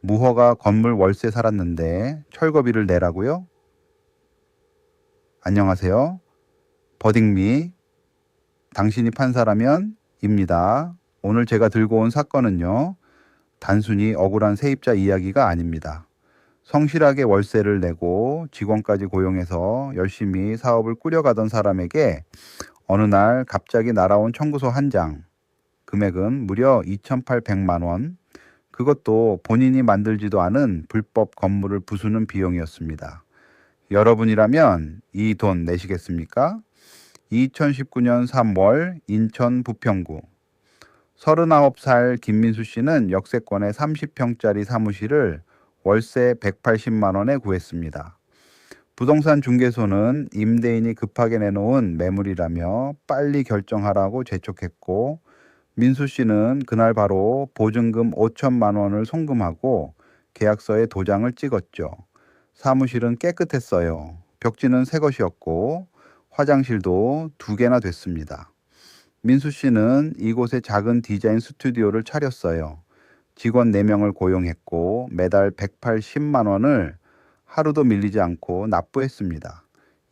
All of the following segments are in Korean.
무허가 건물 월세 살았는데 철거비를 내라고요? 안녕하세요. 버딩미, 당신이 판사라면 입니다. 오늘 제가 들고 온 사건은요, 단순히 억울한 세입자 이야기가 아닙니다. 성실하게 월세를 내고 직원까지 고용해서 열심히 사업을 꾸려가던 사람에게 어느 날 갑자기 날아온 청구서 한 장, 금액은 무려 2,800만 원, 그것도 본인이 만들지도 않은 불법 건물을 부수는 비용이었습니다. 여러분이라면 이 돈 내시겠습니까? 2019년 3월 인천 부평구 39살 김민수 씨는 역세권의 30평짜리 사무실을 월세 180만 원에 구했습니다. 부동산 중개소는 임대인이 급하게 내놓은 매물이라며 빨리 결정하라고 재촉했고, 민수 씨는 그날 바로 보증금 5천만 원을 송금하고 계약서에 도장을 찍었죠. 사무실은 깨끗했어요. 벽지는 새 것이었고 화장실도 2개나 됐습니다. 민수 씨는 이곳에 작은 디자인 스튜디오를 차렸어요. 직원 4명을 고용했고 매달 180만 원을 하루도 밀리지 않고 납부했습니다.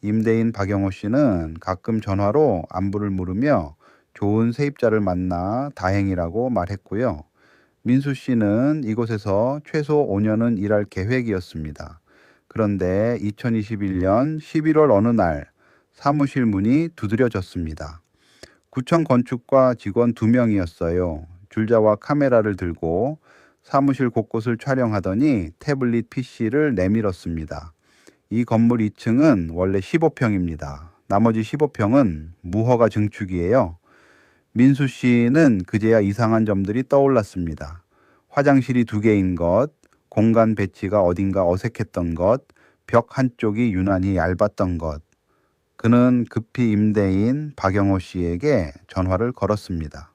임대인 박영호 씨는 가끔 전화로 안부를 물으며 좋은 세입자를 만나 다행이라고 말했고요. 민수 씨는 이곳에서 최소 5년은 일할 계획이었습니다. 그런데 2021년 11월 어느 날 사무실 문이 두드려졌습니다. 구청 건축과 직원 2명이었어요. 줄자와 카메라를 들고 사무실 곳곳을 촬영하더니 태블릿 PC를 내밀었습니다. 이 건물 2층은 원래 15평입니다. 나머지 15평은 무허가 증축이에요. 민수 씨는 그제야 이상한 점들이 떠올랐습니다. 화장실이 2개인 것, 공간 배치가 어딘가 어색했던 것, 벽 한쪽이 유난히 얇았던 것. 그는 급히 임대인 박영호 씨에게 전화를 걸었습니다.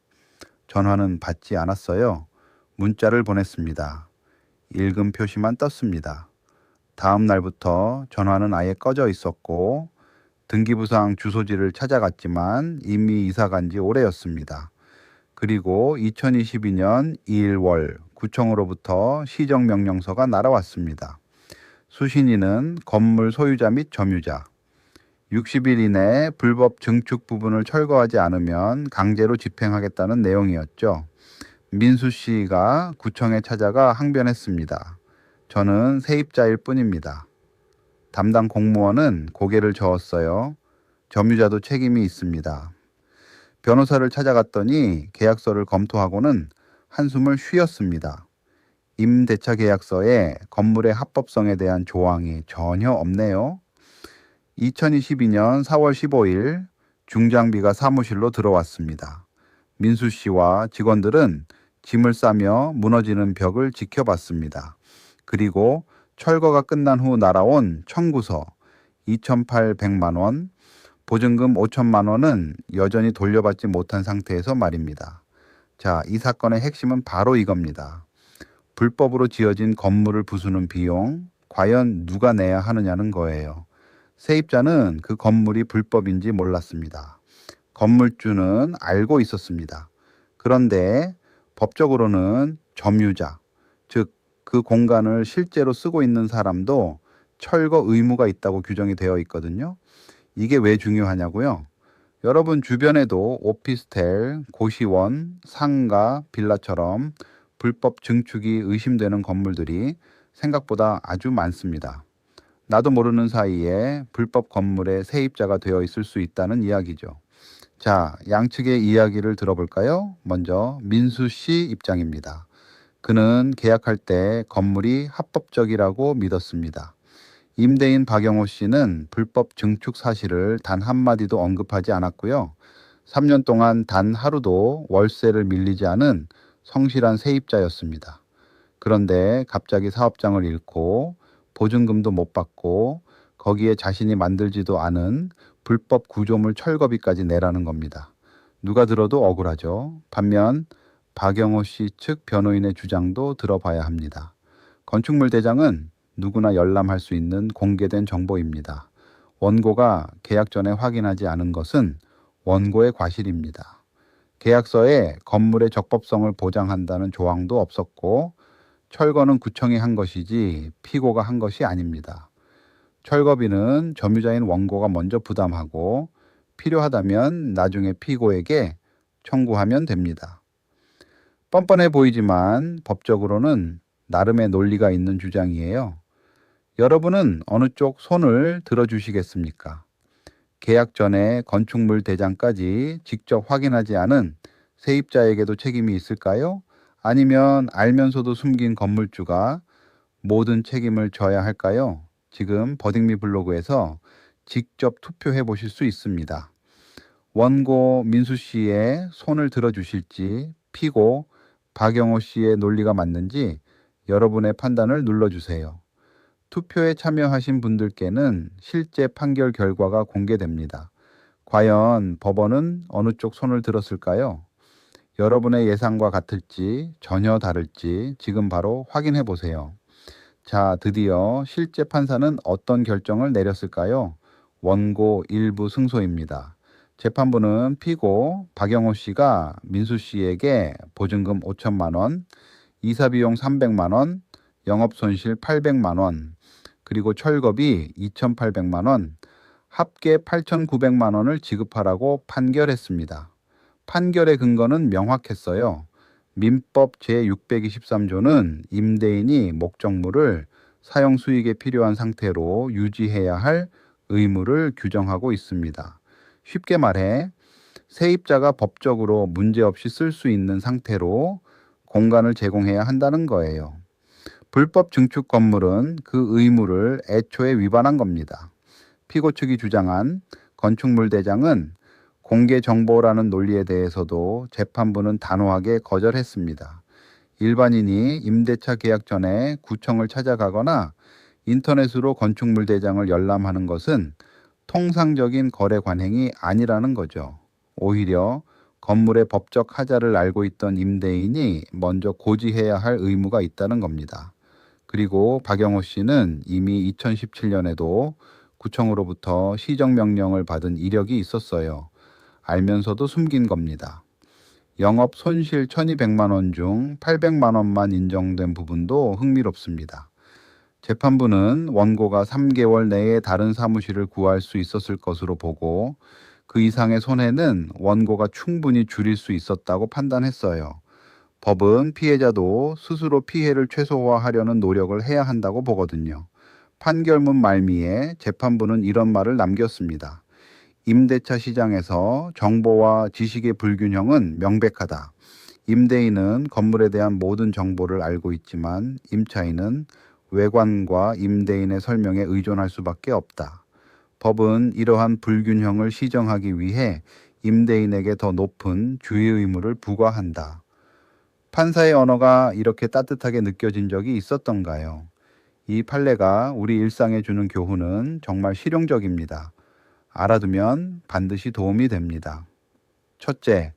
전화는 받지 않았어요. 문자를 보냈습니다. 읽음 표시만 떴습니다. 다음 날부터 전화는 아예 꺼져 있었고 등기부상 주소지를 찾아갔지만 이미 이사 간 지 오래였습니다. 그리고 2022년 2월 구청으로부터 시정명령서가 날아왔습니다. 수신인은 건물 소유자 및 점유자, 60일 이내에 불법 증축 부분을 철거하지 않으면 강제로 집행하겠다는 내용이었죠. 민수 씨가 구청에 찾아가 항변했습니다. 저는 세입자일 뿐입니다. 담당 공무원은 고개를 저었어요. 점유자도 책임이 있습니다. 변호사를 찾아갔더니 계약서를 검토하고는 한숨을 쉬었습니다. 임대차 계약서에 건물의 합법성에 대한 조항이 전혀 없네요. 2022년 4월 15일 중장비가 사무실로 들어왔습니다. 민수 씨와 직원들은 짐을 싸며 무너지는 벽을 지켜봤습니다. 그리고 철거가 끝난 후 날아온 청구서 2,800만 원, 보증금 5천만 원은 여전히 돌려받지 못한 상태에서 말입니다. 자, 이 사건의 핵심은 바로 이겁니다. 불법으로 지어진 건물을 부수는 비용, 과연 누가 내야 하느냐는 거예요. 세입자는 그 건물이 불법인지 몰랐습니다. 건물주는 알고 있었습니다. 그런데 법적으로는 점유자, 즉 그 공간을 실제로 쓰고 있는 사람도 철거 의무가 있다고 규정이 되어 있거든요. 이게 왜 중요하냐고요? 여러분 주변에도 오피스텔, 고시원, 상가, 빌라처럼 불법 증축이 의심되는 건물들이 생각보다 아주 많습니다. 나도 모르는 사이에 불법 건물의 세입자가 되어 있을 수 있다는 이야기죠. 자, 양측의 이야기를 들어볼까요? 먼저 민수 씨 입장입니다. 그는 계약할 때 건물이 합법적이라고 믿었습니다. 임대인 박영호 씨는 불법 증축 사실을 단 한마디도 언급하지 않았고요. 3년 동안 단 하루도 월세를 밀리지 않은 성실한 세입자였습니다. 그런데 갑자기 사업장을 잃고 보증금도 못 받고 거기에 자신이 만들지도 않은 불법 구조물 철거비까지 내라는 겁니다. 누가 들어도 억울하죠. 반면 박영호 씨 측 변호인의 주장도 들어봐야 합니다. 건축물 대장은 누구나 열람할 수 있는 공개된 정보입니다. 원고가 계약 전에 확인하지 않은 것은 원고의 과실입니다. 계약서에 건물의 적법성을 보장한다는 조항도 없었고 철거는 구청이 한 것이지 피고가 한 것이 아닙니다. 철거비는 점유자인 원고가 먼저 부담하고 필요하다면 나중에 피고에게 청구하면 됩니다. 뻔뻔해 보이지만 법적으로는 나름의 논리가 있는 주장이에요. 여러분은 어느 쪽 손을 들어주시겠습니까? 계약 전에 건축물 대장까지 직접 확인하지 않은 세입자에게도 책임이 있을까요? 아니면 알면서도 숨긴 건물주가 모든 책임을 져야 할까요? 지금 버딩미 블로그에서 직접 투표해 보실 수 있습니다. 원고 민수 씨의 손을 들어주실지 피고 박영호 씨의 논리가 맞는지 여러분의 판단을 눌러주세요. 투표에 참여하신 분들께는 실제 판결 결과가 공개됩니다. 과연 법원은 어느 쪽 손을 들었을까요? 여러분의 예상과 같을지 전혀 다를지 지금 바로 확인해 보세요. 자, 드디어 실제 판사는 어떤 결정을 내렸을까요? 원고 일부 승소입니다. 재판부는 피고 박영호 씨가 민수 씨에게 보증금 5천만 원, 이사비용 300만 원, 영업손실 800만 원, 그리고 철거비 2,800만 원, 합계 8,900만 원을 지급하라고 판결했습니다. 판결의 근거는 명확했어요. 민법 제623조는 임대인이 목적물을 사용 수익에 필요한 상태로 유지해야 할 의무를 규정하고 있습니다. 쉽게 말해 세입자가 법적으로 문제없이 쓸 수 있는 상태로 공간을 제공해야 한다는 거예요. 불법 증축 건물은 그 의무를 애초에 위반한 겁니다. 피고 측이 주장한 건축물 대장은 공개 정보라는 논리에 대해서도 재판부는 단호하게 거절했습니다. 일반인이 임대차 계약 전에 구청을 찾아가거나 인터넷으로 건축물 대장을 열람하는 것은 통상적인 거래 관행이 아니라는 거죠. 오히려 건물의 법적 하자를 알고 있던 임대인이 먼저 고지해야 할 의무가 있다는 겁니다. 그리고 박영호 씨는 이미 2017년에도 구청으로부터 시정명령을 받은 이력이 있었어요. 알면서도 숨긴 겁니다. 영업 손실 1,200만 원 중 800만 원만 인정된 부분도 흥미롭습니다. 재판부는 원고가 3개월 내에 다른 사무실을 구할 수 있었을 것으로 보고 그 이상의 손해는 원고가 충분히 줄일 수 있었다고 판단했어요. 법은 피해자도 스스로 피해를 최소화하려는 노력을 해야 한다고 보거든요. 판결문 말미에 재판부는 이런 말을 남겼습니다. 임대차 시장에서 정보와 지식의 불균형은 명백하다. 임대인은 건물에 대한 모든 정보를 알고 있지만 임차인은 외관과 임대인의 설명에 의존할 수밖에 없다. 법은 이러한 불균형을 시정하기 위해 임대인에게 더 높은 주의 의무를 부과한다. 판사의 언어가 이렇게 따뜻하게 느껴진 적이 있었던가요? 이 판례가 우리 일상에 주는 교훈은 정말 실용적입니다. 알아두면 반드시 도움이 됩니다. 첫째,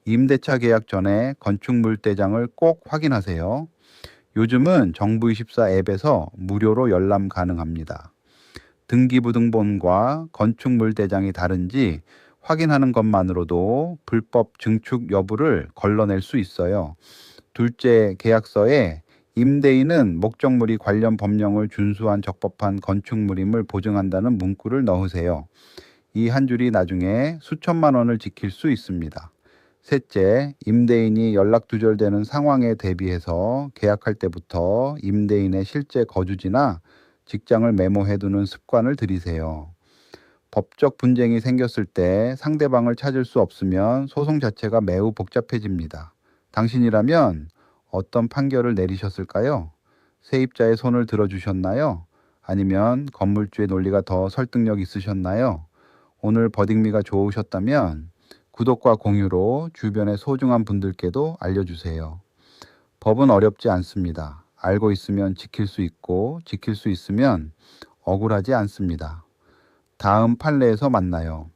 임대차 계약 전에 건축물 대장을 꼭 확인하세요. 요즘은 정부24 앱에서 무료로 열람 가능합니다. 등기부등본과 건축물 대장이 다른지 확인하는 것만으로도 불법 증축 여부를 걸러낼 수 있어요. 둘째, 계약서에 임대인은 목적물이 관련 법령을 준수한 적법한 건축물임을 보증한다는 문구를 넣으세요. 이 한 줄이 나중에 수천만 원을 지킬 수 있습니다. 셋째, 임대인이 연락 두절되는 상황에 대비해서 계약할 때부터 임대인의 실제 거주지나 직장을 메모해두는 습관을 들이세요. 법적 분쟁이 생겼을 때 상대방을 찾을 수 없으면 소송 자체가 매우 복잡해집니다. 당신이라면 어떤 판결을 내리셨을까요? 세입자의 손을 들어주셨나요? 아니면 건물주의 논리가 더 설득력 있으셨나요? 오늘 버딩미가 좋으셨다면 구독과 공유로 주변의 소중한 분들께도 알려주세요. 법은 어렵지 않습니다. 알고 있으면 지킬 수 있고 지킬 수 있으면 억울하지 않습니다. 다음 판례에서 만나요.